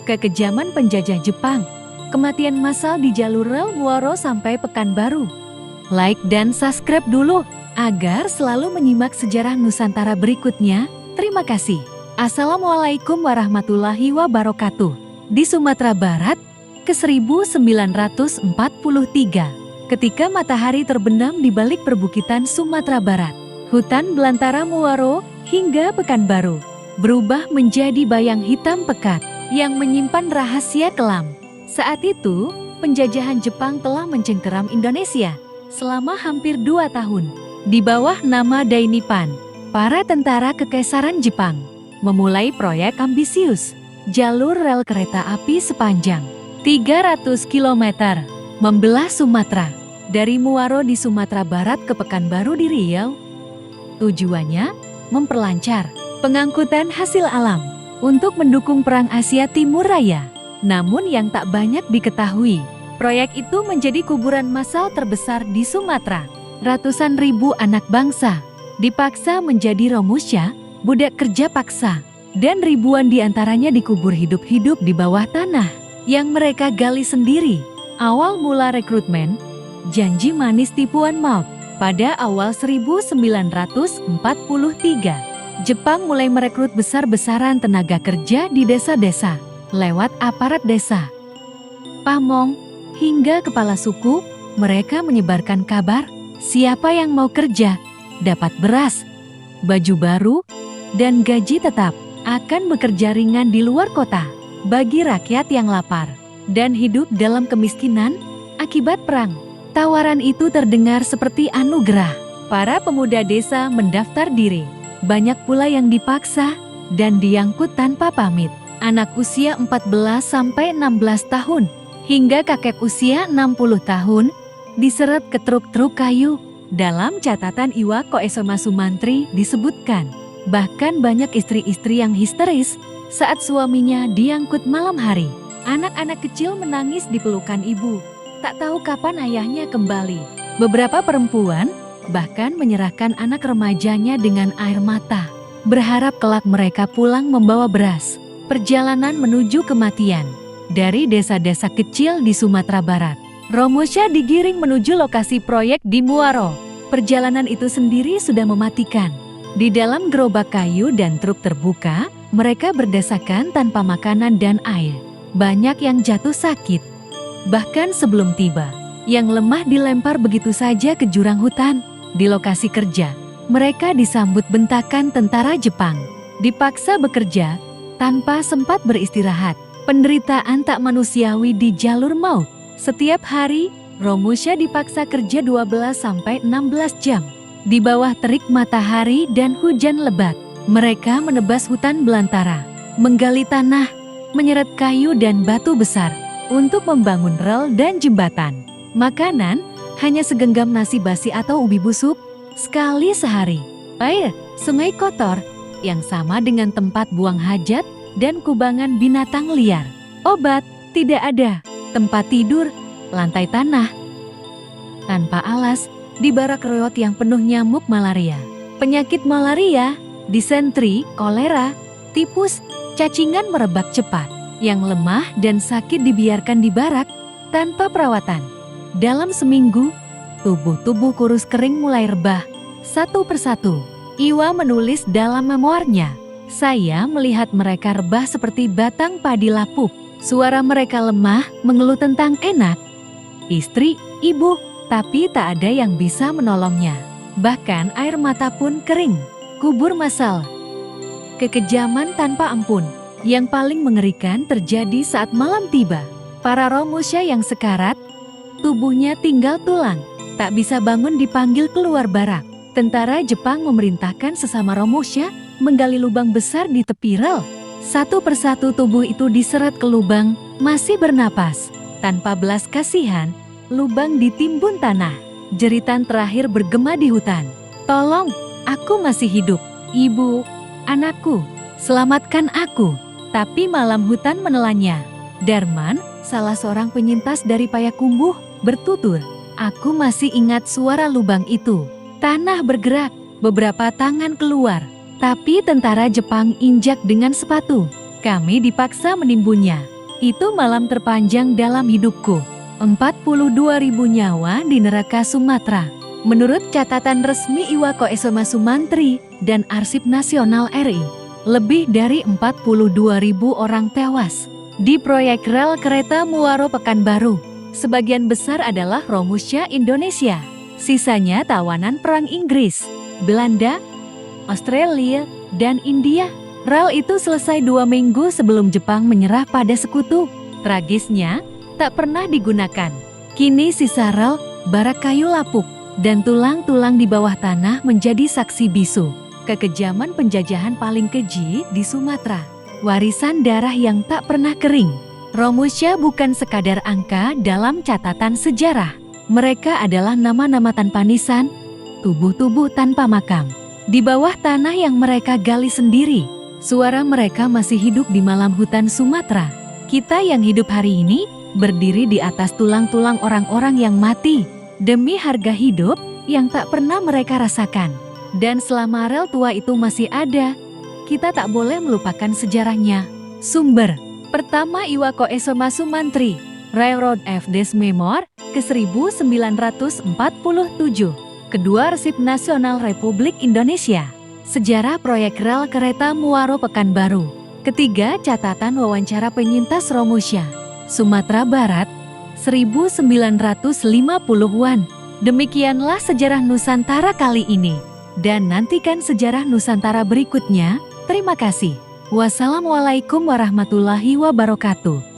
kekejaman penjajah Jepang, kematian massal di jalur rel Muaro sampai Pekanbaru. Like dan subscribe dulu agar selalu menyimak sejarah Nusantara berikutnya. Terima kasih. Assalamualaikum warahmatullahi wabarakatuh. Di Sumatera Barat, ke 1943, ketika matahari terbenam di balik perbukitan Sumatera Barat, hutan belantara Muaro hingga Pekanbaru berubah menjadi bayang hitam pekat yang menyimpan rahasia kelam. Saat itu, penjajahan Jepang telah mencengkeram Indonesia selama hampir 2 tahun. Di bawah nama Dainipan, para tentara Kekaisaran Jepang memulai proyek ambisius, jalur rel kereta api sepanjang 300 km membelah Sumatera dari Muaro di Sumatera Barat ke Pekanbaru di Riau. Tujuannya memperlancar pengangkutan hasil alam untuk mendukung Perang Asia Timur Raya. Namun yang tak banyak diketahui, proyek itu menjadi kuburan massal terbesar di Sumatera. Ratusan ribu anak bangsa dipaksa menjadi romusha, budak kerja paksa, dan ribuan diantaranya dikubur hidup-hidup di bawah tanah yang mereka gali sendiri. Awal mula rekrutmen, janji manis tipuan maut. Pada awal 1943, Jepang mulai merekrut besar-besaran tenaga kerja di desa-desa lewat aparat desa, pamong, hingga kepala suku. Mereka menyebarkan kabar siapa yang mau kerja dapat beras, baju baru, dan gaji tetap. Akan bekerja ringan di luar kota bagi rakyat yang lapar dan hidup dalam kemiskinan akibat perang. Tawaran itu terdengar seperti anugerah. Para pemuda desa mendaftar diri. Banyak pula yang dipaksa dan diangkut tanpa pamit. Anak usia 14-16 tahun hingga kakek usia 60 tahun diseret ke truk-truk kayu. Dalam catatan Iwa Koesoma Sumantri disebutkan, bahkan banyak istri-istri yang histeris saat suaminya diangkut malam hari. Anak-anak kecil menangis di pelukan ibu, tak tahu kapan ayahnya kembali. Beberapa perempuan bahkan menyerahkan anak remajanya dengan air mata, berharap kelak mereka pulang membawa beras. Perjalanan menuju kematian. Dari desa-desa kecil di Sumatera Barat, romusha digiring menuju lokasi proyek di Muaro. Perjalanan itu sendiri sudah mematikan. Di dalam gerobak kayu dan truk terbuka, mereka berdesakan tanpa makanan dan air. Banyak yang jatuh sakit. Bahkan sebelum tiba, yang lemah dilempar begitu saja ke jurang hutan. Di lokasi kerja, mereka disambut bentakan tentara Jepang. Dipaksa bekerja tanpa sempat beristirahat. Penderitaan tak manusiawi di jalur maut. Setiap hari, romusha dipaksa kerja 12-16 jam. Di bawah terik matahari dan hujan lebat, mereka menebas hutan belantara, menggali tanah, menyeret kayu dan batu besar untuk membangun rel dan jembatan. Makanan hanya segenggam nasi basi atau ubi busuk sekali sehari. Air, sungai kotor yang sama dengan tempat buang hajat dan kubangan binatang liar. Obat tidak ada. Tempat tidur, lantai tanah tanpa alas di barak reot yang penuh nyamuk malaria. Penyakit malaria, disentri, kolera, tipus, cacingan merebak cepat. Yang lemah dan sakit dibiarkan di barak tanpa perawatan. Dalam seminggu, tubuh-tubuh kurus kering mulai rebah satu persatu. Iwa menulis dalam memoarnya, "Saya melihat mereka rebah seperti batang padi lapuk. Suara mereka lemah, mengeluh tentang enak. Istri, ibu, tapi tak ada yang bisa menolongnya. Bahkan air mata pun kering." Kubur massal. Kekejaman tanpa ampun. Yang paling mengerikan terjadi saat malam tiba. Para romusha yang sekarat, tubuhnya tinggal tulang, tak bisa bangun dipanggil keluar barak. Tentara Jepang memerintahkan sesama romusha menggali lubang besar di tepi rel. Satu persatu tubuh itu diseret ke lubang, masih bernapas. Tanpa belas kasihan, lubang ditimbun tanah. Jeritan terakhir bergema di hutan. "Tolong, aku masih hidup. Ibu, anakku, selamatkan aku." Tapi malam hutan menelannya. Darman, salah seorang penyintas dari Payakumbuh, bertutur, "Aku masih ingat suara lubang itu. Tanah bergerak, beberapa tangan keluar, tapi tentara Jepang injak dengan sepatu. Kami dipaksa menimbunnya. Itu malam terpanjang dalam hidupku. 42.000 nyawa di neraka Sumatera. Menurut catatan resmi Iwako Esoma Sumantri dan Arsip Nasional RI, lebih dari 42.000 orang tewas di proyek rel kereta Muaro Pekanbaru. Sebagian besar adalah Romusha Indonesia. Sisanya tawanan perang Inggris, Belanda, Australia, dan India. Rel itu selesai 2 minggu sebelum Jepang menyerah pada sekutu. Tragisnya, tak pernah digunakan. Kini sisa rel, barak kayu lapuk, dan tulang-tulang di bawah tanah menjadi saksi bisu kekejaman penjajahan paling keji di Sumatera. Warisan darah yang tak pernah kering. Romusha bukan sekadar angka dalam catatan sejarah. Mereka adalah nama-nama tanpa nisan, tubuh-tubuh tanpa makam. Di bawah tanah yang mereka gali sendiri, suara mereka masih hidup di malam hutan Sumatera. Kita yang hidup hari ini berdiri di atas tulang-tulang orang-orang yang mati demi harga hidup yang tak pernah mereka rasakan. Dan selama rel tua itu masih ada, kita tak boleh melupakan sejarahnya. Sumber pertama Iwako Esoma Sumantri, Railroad of Desmemor ke 1947. Kedua Arsip Nasional Republik Indonesia, sejarah proyek rel kereta Muaro Pekanbaru. Ketiga catatan wawancara penyintas Romusha, Sumatera Barat, 1950-an. Demikianlah sejarah Nusantara kali ini. Dan nantikan sejarah Nusantara berikutnya. Terima kasih. Wassalamualaikum warahmatullahi wabarakatuh.